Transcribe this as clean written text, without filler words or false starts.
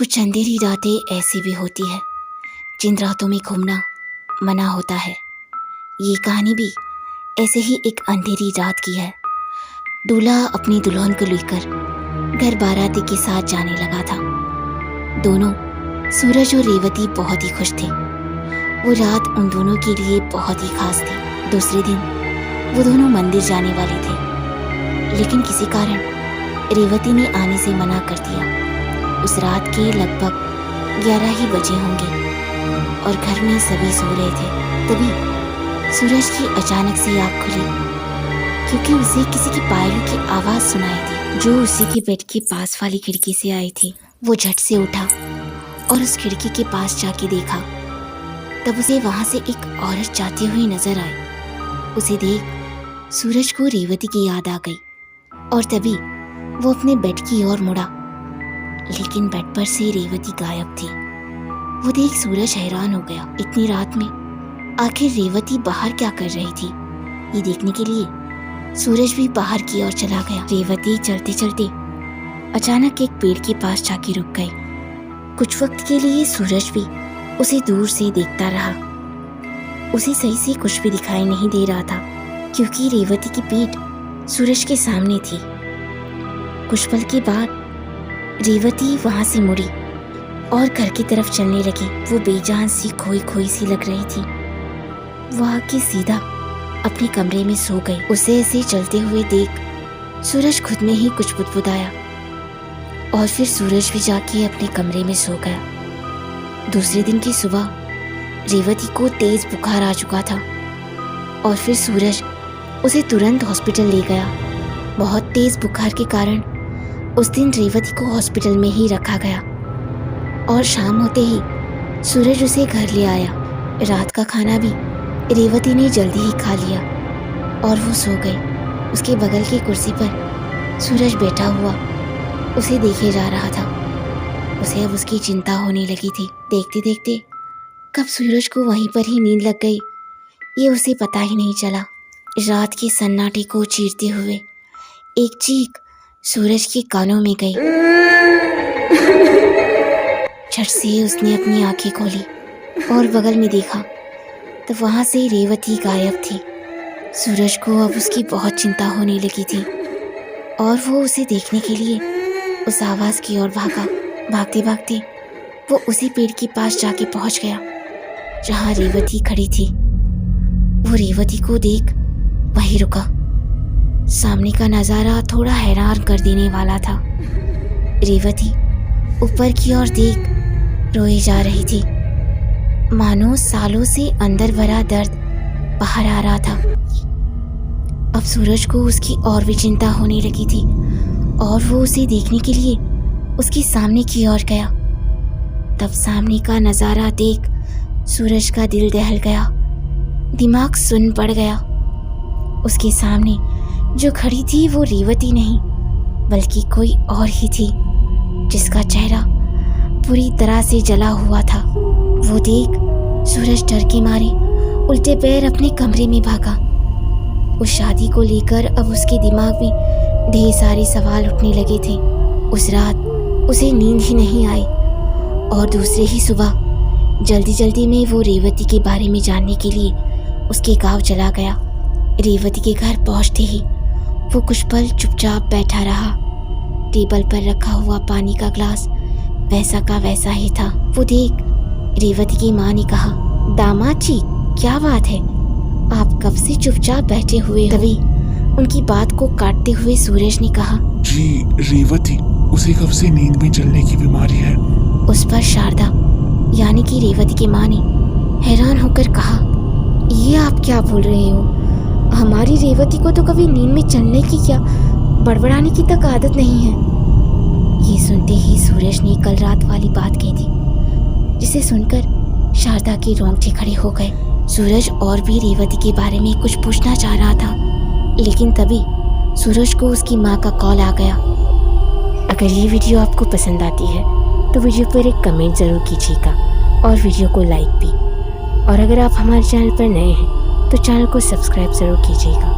कुछ अंधेरी रातें ऐसी भी होती है जिन रातों में घूमना मना होता है। ये कहानी भी ऐसे ही एक अंधेरी रात की है। दूल्हा अपनी दुल्हन को लेकर घर बाराती के साथ जाने लगा था। दोनों सूरज और रेवती बहुत ही खुश थे। वो रात उन दोनों के लिए बहुत ही खास थी। दूसरे दिन वो दोनों मंदिर जाने वाले थे, लेकिन किसी कारण रेवती ने आने से मना कर दिया। उस रात के लगभग 11 ही बजे होंगे और घर में सभी सो रहे थे। तभी सूरज की अचानक से आँख खुली, क्योंकि उसे किसी की पायलों की आवाज़ सुनाई थी जो उसी के बेड के पास वाली खिड़की से आई थी। वो झट से उठा और उस खिड़की के पास जाके देखा। तब उसे वहाँ से एक औरत जाती हुई नजर आई। उसे देख सूरज को रेवती की याद आ गई और तभी वो अपने बेड की ओर मुड़ा, लेकिन बेड पर से रेवती गायब थी। वो देख सूरज हैरान हो गया। इतनी रात में आखिर रेवती बाहर क्या कर रही थी, ये देखने के लिए सूरज भी बाहर की ओर चला गया। रेवती चलते चलते अचानक एक पेड़ के पास जाके रुक गई। कुछ वक्त के लिए सूरज भी उसे दूर से देखता रहा। उसे सही से कुछ भी दिखाई नहीं दे रहा था, क्योंकि रेवती की पीठ सूरज के सामने थी। कुछ पल के बाद रेवती वहां से मुड़ी और घर की तरफ चलने लगी। वो बेजान सी खोई खोई सी लग रही थी। वो आके सीधा अपने कमरे में सो गई। उसे ऐसे चलते हुए देख सूरज खुद में ही कुछ बुदबुदाया और फिर सूरज भी जाके अपने कमरे में सो गया। दूसरे दिन की सुबह रेवती को तेज बुखार आ चुका था और फिर सूरज उसे तुरंत हॉस्पिटल ले गया। बहुत तेज बुखार के कारण उस दिन रेवती को हॉस्पिटल में ही रखा गया और शाम होते ही सूरज उसे घर ले आया। रात का खाना भी रेवती ने जल्दी ही खा लिया और वो सो गई। उसके बगल की कुर्सी पर सूरज बैठा हुआ उसे देखे जा रहा था। उसे अब उसकी चिंता होने लगी थी। देखते देखते कब सूरज को वहीं पर ही नींद लग गई, ये उसे पता ही नहीं चला। रात के सन्नाटे को चीरते हुए एक चीख सूरज के कानों में गई। झट से उसने अपनी आंखें खोली और बगल में देखा तो वहां से रेवती गायब थी। सूरज को अब उसकी बहुत चिंता होने लगी थी और वो उसे देखने के लिए उस आवाज की ओर भागा। भागते भागते वो उसी पेड़ के पास जाके पहुंच गया जहां रेवती खड़ी थी। वो रेवती को देख वहीं रुका। सामने का नजारा थोड़ा हैरान कर देने वाला था। रेवती ऊपर की ओर देख रोई जा रही थी, मानो सालों से अंदर भरा दर्द बाहर आ रहा था। अब सूरज को उसकी और भी चिंता होने लगी थी और वो उसे देखने के लिए उसके सामने की ओर गया। तब सामने का नजारा देख सूरज का दिल दहल गया, दिमाग सुन्न पड़ गया। उसके सामने जो खड़ी थी वो रेवती नहीं बल्कि कोई और ही थी, जिसका चेहरा पूरी तरह से जला हुआ था। वो देख सूरज डर के मारे उल्टे पैर अपने कमरे में भागा। उस शादी को लेकर अब उसके दिमाग में ढेर सारे सवाल उठने लगे थे। उस रात उसे नींद ही नहीं आई और दूसरे ही सुबह जल्दी जल्दी में वो रेवती के बारे में जानने के लिए उसके गांव चला गया। रेवती के घर पहुंचते ही वो कुछ पल चुपचाप बैठा रहा। टेबल पर रखा हुआ पानी का ग्लास वैसा का वैसा ही था। वो देख रेवती की माँ ने कहा, दामाद जी क्या बात है, आप कब से चुपचाप बैठे हुए? तभी उनकी बात को काटते हुए सूरज ने कहा, जी रेवती, उसे कब से नींद में चलने की बीमारी है। उस पर शारदा यानी कि रेवती की माँ ने हैरान होकर कहा, ये आप क्या बोल रहे हो? हमारी रेवती को तो कभी नींद में चलने की क्या बड़बड़ाने की तक आदत नहीं है। ये सुनते ही सूरज ने कल रात वाली बात कही थी, जिसे सुनकर शारदा के रोंगटे खड़े हो गए। सूरज और भी रेवती के बारे में कुछ पूछना चाह रहा था, लेकिन तभी सूरज को उसकी माँ का कॉल आ गया। अगर ये वीडियो आपको पसंद आती है तो वीडियो पर एक कमेंट ज़रूर कीजिएगा और वीडियो को लाइक भी। और अगर आप हमारे चैनल पर नए हैं तो चैनल को सब्सक्राइब ज़रूर कीजिएगा।